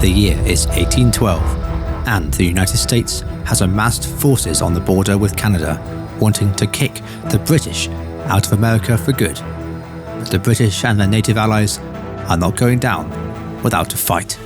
The year is 1812, and the United States has amassed forces on the border with Canada, wanting to kick the British out of America for good. But the British and their native allies are not going down without a fight.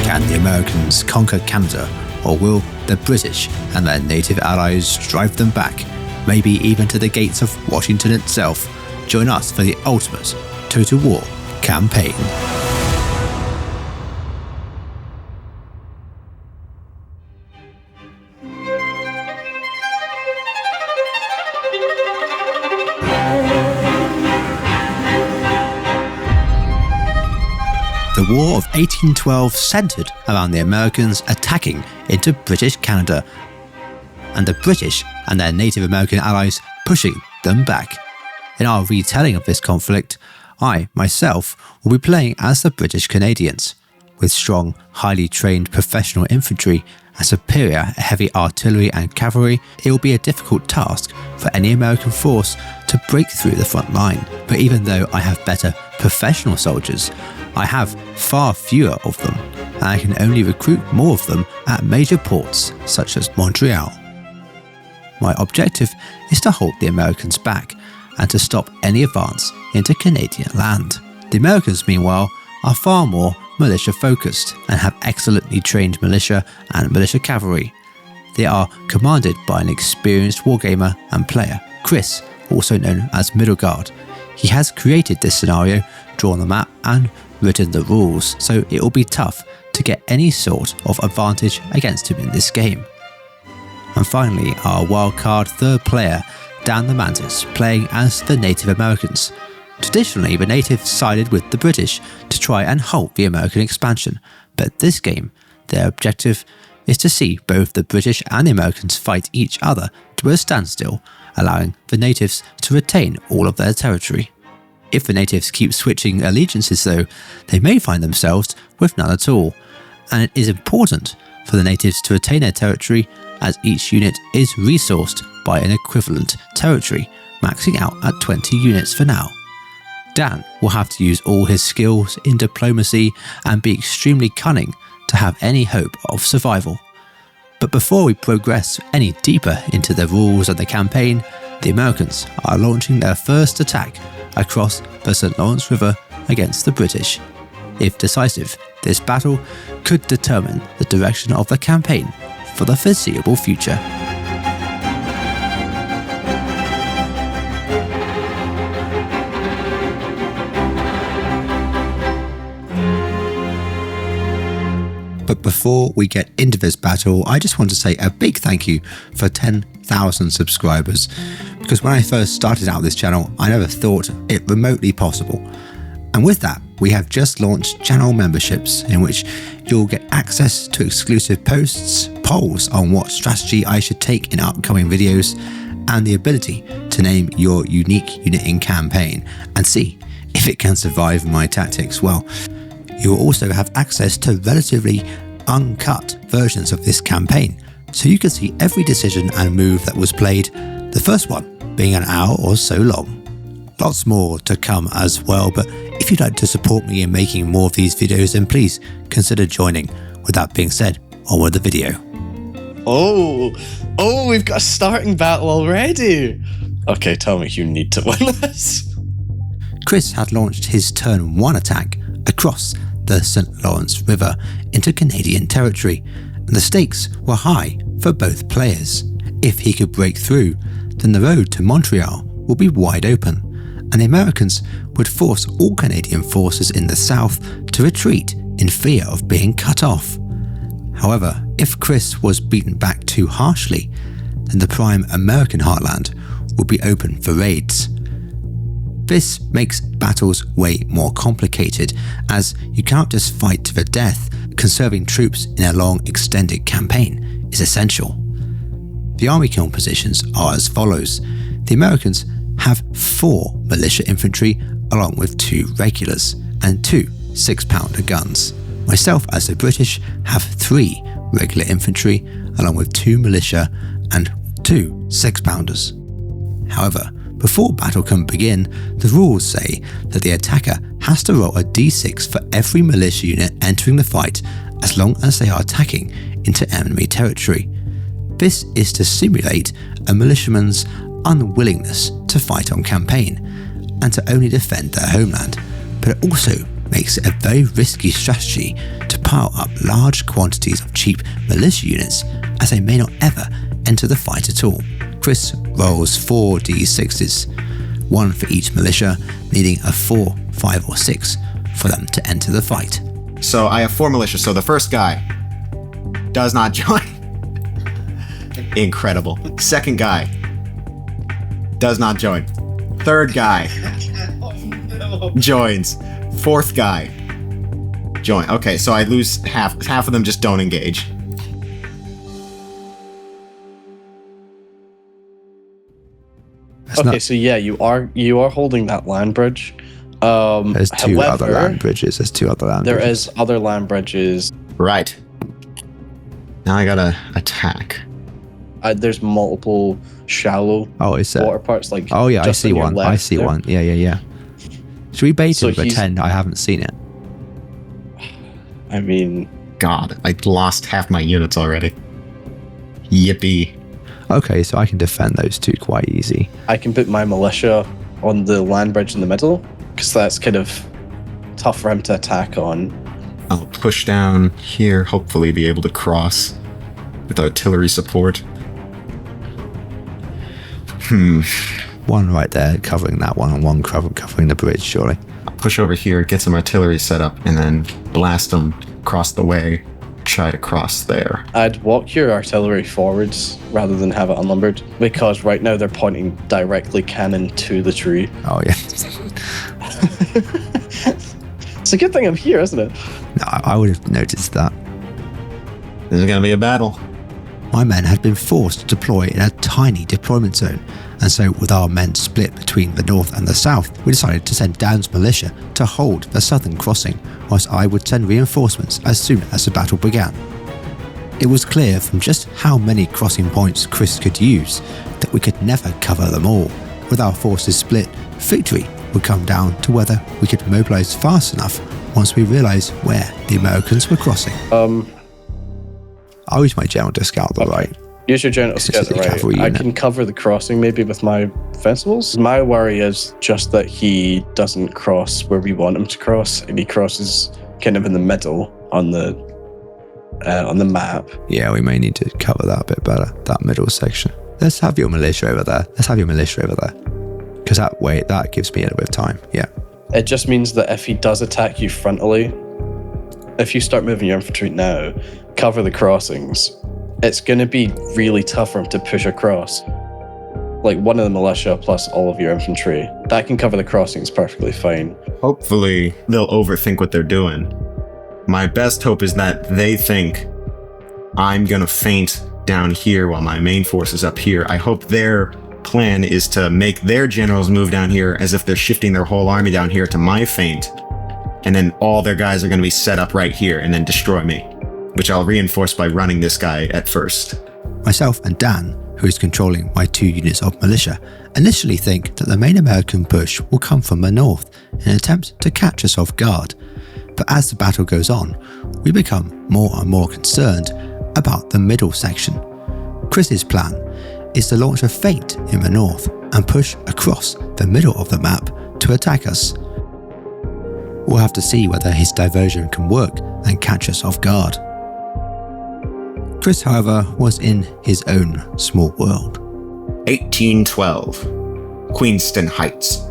Can the Americans conquer Canada, or will the British and their native allies drive them back, maybe even to the gates of Washington itself? Join us for the ultimate Total War campaign. The War of 1812 centred around the Americans attacking into British Canada, and the British and their Native American allies pushing them back. In our retelling of this conflict, I, myself, will be playing as the British Canadians. With strong, highly trained professional infantry and superior heavy artillery and cavalry, it will be a difficult task for any American force to break through the front line. But even though I have better professional soldiers, I have far fewer of them, and I can only recruit more of them at major ports such as Montreal. My objective is to hold the Americans back and to stop any advance into Canadian land. The Americans, meanwhile, are far more militia focused and have excellently trained militia and militia cavalry. They are commanded by an experienced wargamer and player, Chris, also known as Middle Guard. He has created this scenario, drawn the map and written the rules, so it will be tough to get any sort of advantage against him in this game. And finally, our wildcard third player, Dan the Mantis, playing as the Native Americans. Traditionally, the natives sided with the British to try and halt the American expansion, but this game, their objective is to see both the British and the Americans fight each other to a standstill, allowing the natives to retain all of their territory. If the natives keep switching allegiances though, they may find themselves with none at all, and it is important for the natives to retain their territory as each unit is resourced by an equivalent territory, maxing out at 20 units for now. Dan will have to use all his skills in diplomacy and be extremely cunning to have any hope of survival. But before we progress any deeper into the rules of the campaign, the Americans are launching their first attack across the St. Lawrence River against the British. If decisive, this battle could determine the direction of the campaign for the foreseeable future. But before we get into this battle, I just want to say a big thank you for 10,000 subscribers, because when I first started out this channel, I never thought it remotely possible. And with that, we have just launched channel memberships in which you'll get access to exclusive posts, polls on what strategy I should take in upcoming videos, and the ability to name your unique unit in campaign and see if it can survive my tactics well. You will also have access to relatively uncut versions of this campaign, so you can see every decision and move that was played, the first one being an hour or so long. Lots more to come as well, but if you'd like to support me in making more of these videos, then please consider joining. With that being said, on with the video. Oh, we've got a starting battle already. Okay, tell me you need to win this. Chris had launched his turn 1 attack across the St. Lawrence River into Canadian territory, and the stakes were high for both players. If he could break through, then the road to Montreal would be wide open, and the Americans would force all Canadian forces in the south to retreat in fear of being cut off. However, if Chris was beaten back too harshly, then the prime American heartland would be open for raids. This makes battles way more complicated, as you cannot just fight to the death. conserving troops in a long extended campaign is essential. The army compositions are as follows. The Americans have 4 militia infantry along with 2 regulars and 2 6-pounder guns. Myself, as the British, have 3 regular infantry along with 2 militia and 2 6-pounders. However, before battle can begin, the rules say that the attacker has to roll a d6 for every militia unit entering the fight as long as they are attacking into enemy territory. This is to simulate a militiaman's unwillingness to fight on campaign and to only defend their homeland, but it also makes it a very risky strategy to pile up large quantities of cheap militia units as they may not ever enter the fight at all. Chris rolls 4 d6s, 1 for each militia, needing a 4, 5 or 6 for them to enter the fight. So I have 4 militia, so the first guy does not join. Incredible. Second guy does not join. Third guy joins. Fourth guy join. Okay, so I lose half. Half of them just don't engage. Okay, so yeah, you are holding that land bridge. There's 2 other land bridges. There is other land bridges. Right. Now I gotta attack. There's multiple shallow water parts. Like I see one. I see one. Yeah. Should we bait So and pretend I haven't seen it? I mean, God, I lost half my units already. Yippee. Okay, so I can defend those 2 quite easy. I can put my militia on the land bridge in the middle because that's kind of tough for him to attack on. I'll push down here, hopefully be able to cross with artillery support. One right there covering that one, and one covering the bridge, surely. I'll push over here, get some artillery set up, and then blast them across the way. Try to cross there. I'd walk your artillery forwards rather than have it unnumbered, because right now they're pointing directly cannon to the tree. Oh, yeah. It's a good thing I'm here, isn't it? No, I would have noticed that. This is going to be a battle. My men had been forced to deploy in a tiny deployment zone, and so with our men split between the north and the south, we decided to send Dan's militia to hold the southern crossing, whilst I would send reinforcements as soon as the battle began. It was clear from just how many crossing points Chris could use that we could never cover them all. With our forces split, victory would come down to whether we could mobilise fast enough once we realised where the Americans were crossing. I'll use my general to scout the right. Use your general to scout the right. I can cover the crossing maybe with my fencibles. My worry is just that he doesn't cross where we want him to cross, and he crosses kind of in the middle on the map. Yeah, we may need to cover that a bit better, that middle section. Let's have your militia over there. Because that way, that gives me a little bit of time, yeah. It just means that if he does attack you frontally, if you start moving your infantry now, cover the crossings, it's going to be really tough for him to push across. Like one of the militia plus all of your infantry. That can cover the crossings perfectly fine. Hopefully, they'll overthink what they're doing. My best hope is that they think I'm going to feint down here while my main force is up here. I hope their plan is to make their generals move down here as if they're shifting their whole army down here to my feint. And then all their guys are going to be set up right here and then destroy me, which I'll reinforce by running this guy at first. Myself and Dan, who is controlling my 2 units of militia, initially think that the main American push will come from the north in an attempt to catch us off guard. But as the battle goes on, we become more and more concerned about the middle section. Chris's plan is to launch a feint in the north and push across the middle of the map to attack us. We'll have to see whether his diversion can work and catch us off guard. Chris, however, was in his own small world. 1812, Queenston Heights.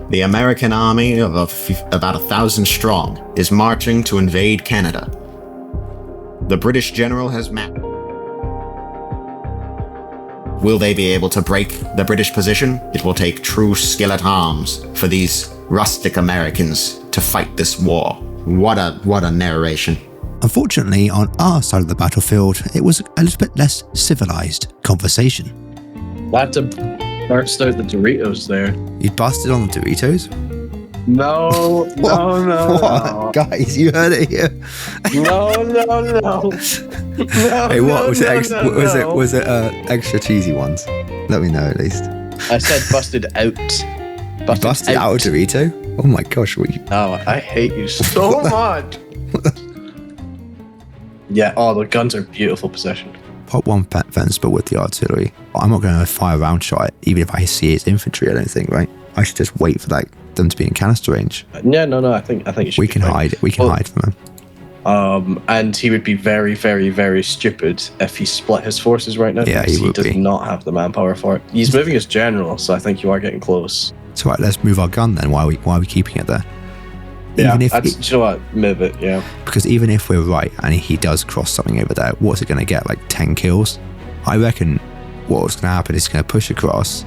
The American army of about 1,000 strong is marching to invade Canada. The British general has mapped. Will they be able to break the British position? It will take true skill at arms for these rustic Americans to fight this war What a narration. Unfortunately, on our side of the battlefield, it was a little bit less civilized conversation. I had to burst out the Doritos there. You busted on the Doritos? No. What? Guys, you heard it here. No. Hey, what was it? Was it extra cheesy ones? Let me know at least. I said busted out. Busted out a Dorito? Oh my gosh, what you? Oh, I hate you so much. Yeah, the guns are beautiful possession. Pop one fence, but with the artillery. I'm not going to fire a round shot, even if I see it's infantry. I don't think, right? I should just wait for them to be in canister range. Yeah, no. I think it should. We can hide. We can hide from them. And he would be very, very, very stupid if he split his forces right now. Yeah, he does not have the manpower for it. He's moving as general, so I think you are getting close. So right, let's move our gun then. Why are we keeping it there? Yeah, you know what? Move it, yeah. Because even if we're right and he does cross something over there, what's it going to get? Like 10 kills? I reckon what's going to happen is going to push across.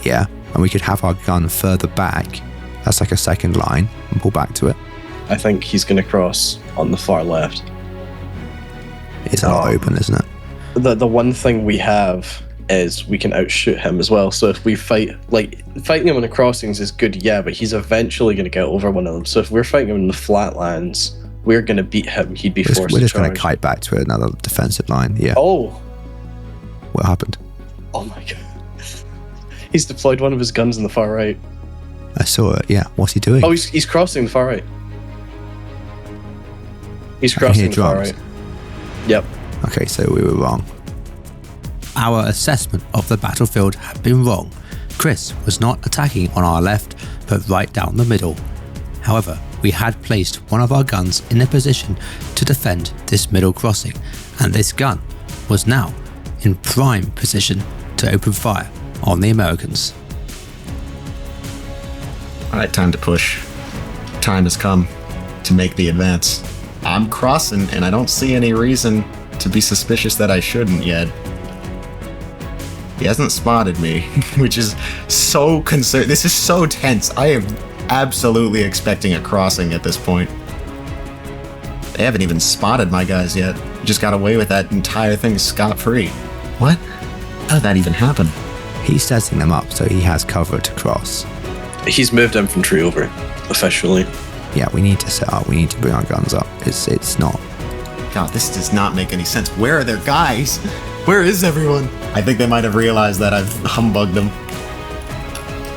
Yeah, and we could have our gun further back. That's like a second line and pull back to it. I think he's going to cross on the far left. It's not open, isn't it? The one thing we have is we can outshoot him as well. So if we fighting him on the crossings is good, yeah, but he's eventually going to get over one of them. So if we're fighting him in the flatlands, we're going to beat him. He'd be forced to charge. We're just going to kite back to another defensive line, yeah. Oh! What happened? Oh my god. He's deployed one of his guns in the far right. I saw it, yeah. What's he doing? Oh, he's crossing the far right. He's crossing the far right. Yep. Okay, so we were wrong. Our assessment of the battlefield had been wrong. Chris was not attacking on our left, but right down the middle. However, we had placed one of our guns in a position to defend this middle crossing, and this gun was now in prime position to open fire on the Americans. Alright, time to push. Time has come to make the advance. I'm crossing, and I don't see any reason to be suspicious that I shouldn't yet. He hasn't spotted me, which is so concerned. This is so tense. I am absolutely expecting a crossing at this point. They haven't even spotted my guys yet. Just got away with that entire thing scot-free. What? How did that even happen? He's setting them up so he has cover to cross. He's moved infantry over, officially. Yeah, we need to set up. We need to bring our guns up. It's not. God, this does not make any sense. Where are their guys? Where is everyone? I think they might have realized that I've humbugged them.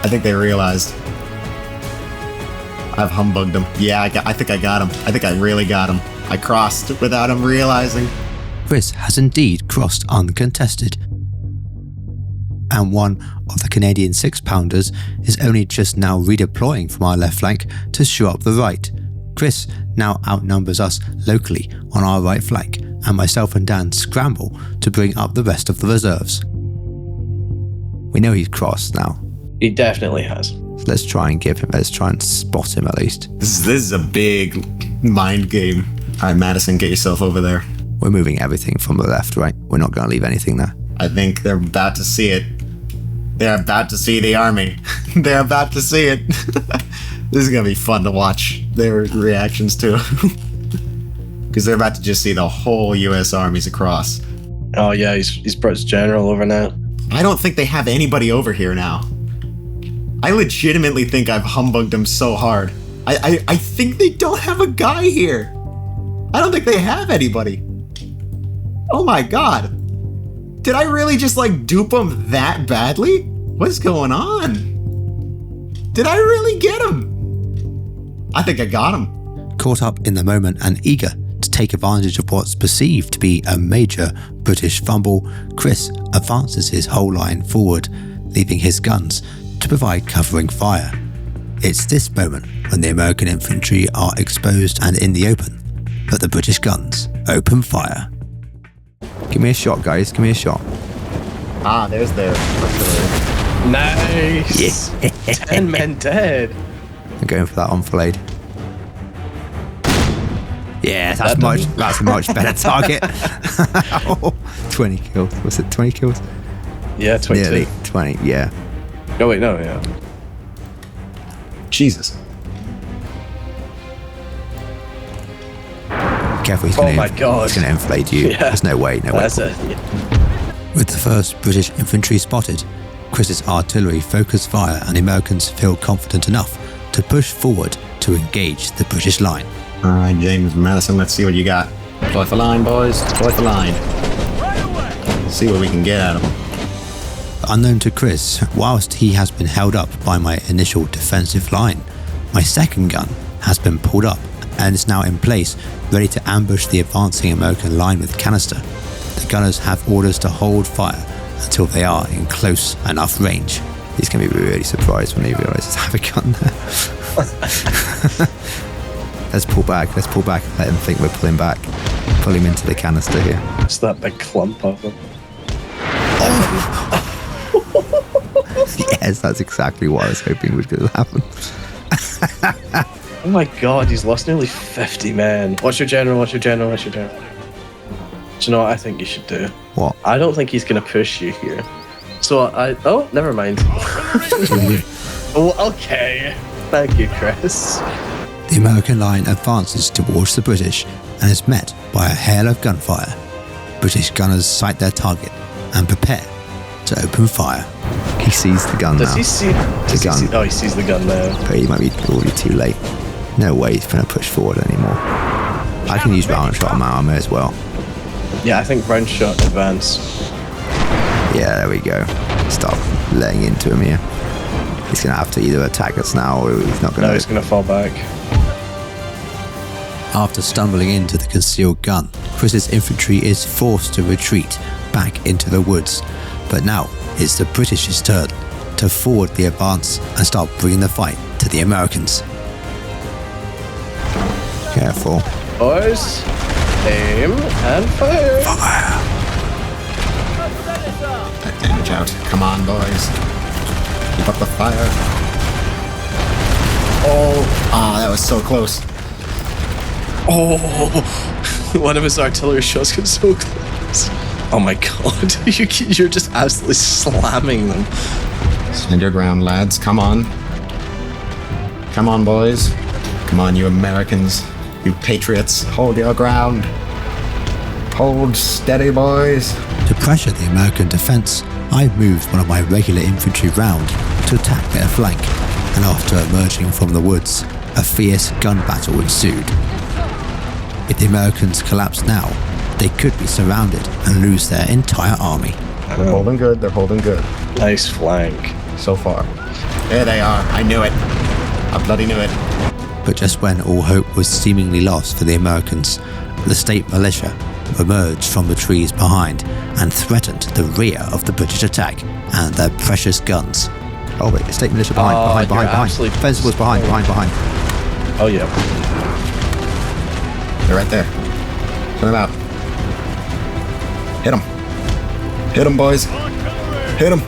I think they realized. I've humbugged them. Yeah, I think I got him. I think I really got him. I crossed without him realizing. Chris has indeed crossed uncontested. And one of the Canadian 6-pounders is only just now redeploying from our left flank to shore up the right. Chris now outnumbers us locally on our right flank, and myself and Dan scramble to bring up the rest of the reserves. We know he's crossed now. He definitely has. Let's try and spot him at least. This is a big mind game. Alright, Madison, get yourself over there. We're moving everything from the left, right? We're not going to leave anything there. I think they're about to see it. They're about to see the army. They're about to see it. This is going to be fun to watch their reactions to. Because they're about to just see the whole U.S. armies across. Oh yeah, he's brought his general over now. I don't think they have anybody over here now. I legitimately think I've humbugged them so hard. I think they don't have a guy here. I don't think they have anybody. Oh my god. Did I really just dupe them that badly? What's going on? Did I really get him? I think I got him. Caught up in the moment and eager to take advantage of what's perceived to be a major British fumble, Chris advances his whole line forward, leaving his guns to provide covering fire. It's this moment when the American infantry are exposed and in the open that the British guns open fire. Give me a shot, guys. Give me a shot. Ah, there's their artillery. Nice. Yeah. 10 men dead. I'm going for that enfilade. Yeah, that's a much better target. 20 kills. Was it 20 kills? Yeah, 22. Nearly 20, yeah. Oh wait, no, yeah. Jesus. careful, he's Oh going my God. to inflate you. Yeah. There's no way. That's it. Yeah. With the first British infantry spotted, Chris's artillery focused fire and the Americans feel confident enough to push forward to engage the British line. All right, James Madison, let's see what you got. Deploy for line, boys. Deploy for line. See what we can get out of them. Unknown to Chris, whilst he has been held up by my initial defensive line, my second gun has been pulled up and is now in place, ready to ambush the advancing American line with canister. The gunners have orders to hold fire until they are in close enough range. He's going to be really surprised when he realises I have a gun there. Let's pull back, let him think we're pulling back. Pull him into the canister here. It's that big clump of them. Yes, that's exactly what I was hoping was going to happen. Oh my God, he's lost nearly 50 men. What's your general? Do you know what I think you should do? What? I don't think he's going to push you here. So oh, never mind. Oh, okay. Thank you, Chris. The American line advances towards the British and is met by a hail of gunfire. British gunners sight their target and prepare to open fire. He sees the gun Does now. he see The gun. Oh, he sees the gun now. But he might be already too late. No way he's going to push forward anymore. I can use round shot on my armor as well. Yeah, I think round shot advance. Yeah, there we go. Stop laying into him here. He's going to have to either attack us now or he's not going to. No, he's going to fall back. After stumbling into the concealed gun, Chris's infantry is forced to retreat back into the woods. But now it's the British's turn to forward the advance and start bringing the fight to the Americans. Careful. Boys, aim and fire. That damage out. Come on, boys. Keep up the fire. Oh, that was so close. Oh, one of his artillery shots got so close. Oh my God, you're just absolutely slamming them. Stand your ground, lads. Come on. Come on, boys. Come on, you Americans. You patriots. Hold your ground. Hold steady, boys. To pressure the American defense, I moved one of my regular infantry round to attack their flank, and after emerging from the woods, a fierce gun battle ensued. If the Americans collapse now, they could be surrounded and lose their entire army. They're holding good. They're holding good. Nice flank. So far. There they are. I knew it. I bloody knew it. But just when all hope was seemingly lost for the Americans, the state militia emerged from the trees behind and threatened the rear of the British attack and their precious guns. Oh wait, the state militia behind. Fence was behind. Oh yeah. They're right there. Turn them out. Hit them. Hit them, boys. Hit them.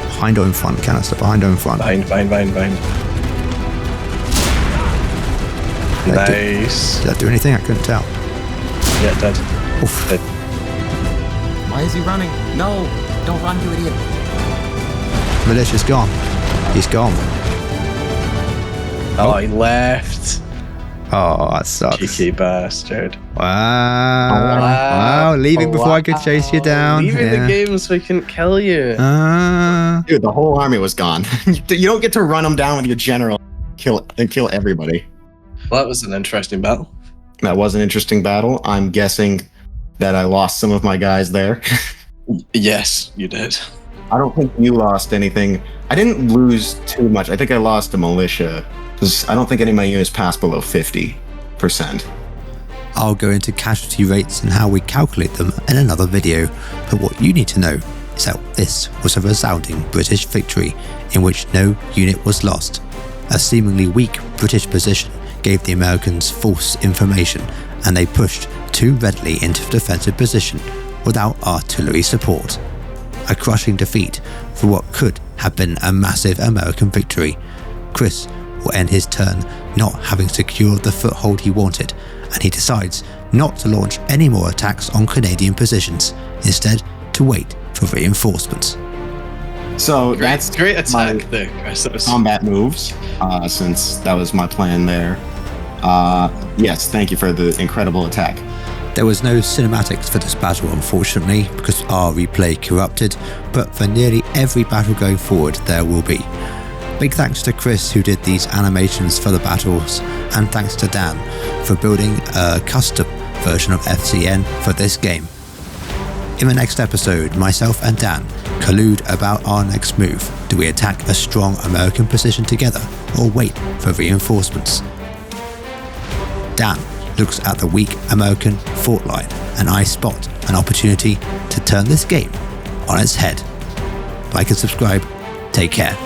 Behind or in front, canister. Behind or in front. Behind. Nice. Did that do anything? I couldn't tell. Yeah, it did. Oof. It- Why is he running? No. Don't run, you idiot. Militia's gone. He's gone. Oh, he left. Oh, that sucks. Cheeky bastard. Wow. Leaving before I could chase you down. Leaving the game so he couldn't kill you. Dude, the whole army was gone. You don't get to run them down with your general and kill everybody. Well, that was an interesting battle. That was an interesting battle. I'm guessing that I lost some of my guys there. Yes, you did. I don't think you lost anything. I didn't lose too much. I think I lost a militia. Because I don't think any of my units passed below 50%. I'll go into casualty rates and how we calculate them in another video, but what you need to know is that this was a resounding British victory in which no unit was lost. A seemingly weak British position gave the Americans false information and they pushed too readily into defensive position without artillery support. A crushing defeat for what could have been a massive American victory. Chris will end his turn not having secured the foothold he wanted, and he decides not to launch any more attacks on Canadian positions, instead to wait for reinforcements. So that's Great my attack there, Chris. combat moves, since that was my plan there. Yes, thank you for the incredible attack. There was no cinematics for this battle, unfortunately, because our replay corrupted, but for nearly every battle going forward, there will be. Big thanks to Chris, who did these animations for the battles, and thanks to Dan for building a custom version of FCN for this game. In the next episode, myself and Dan collude about our next move. Do we attack a strong American position together, or wait for reinforcements? Dan looks at the weak American fort line, and I spot an opportunity to turn this game on its head. Like and subscribe. Take care.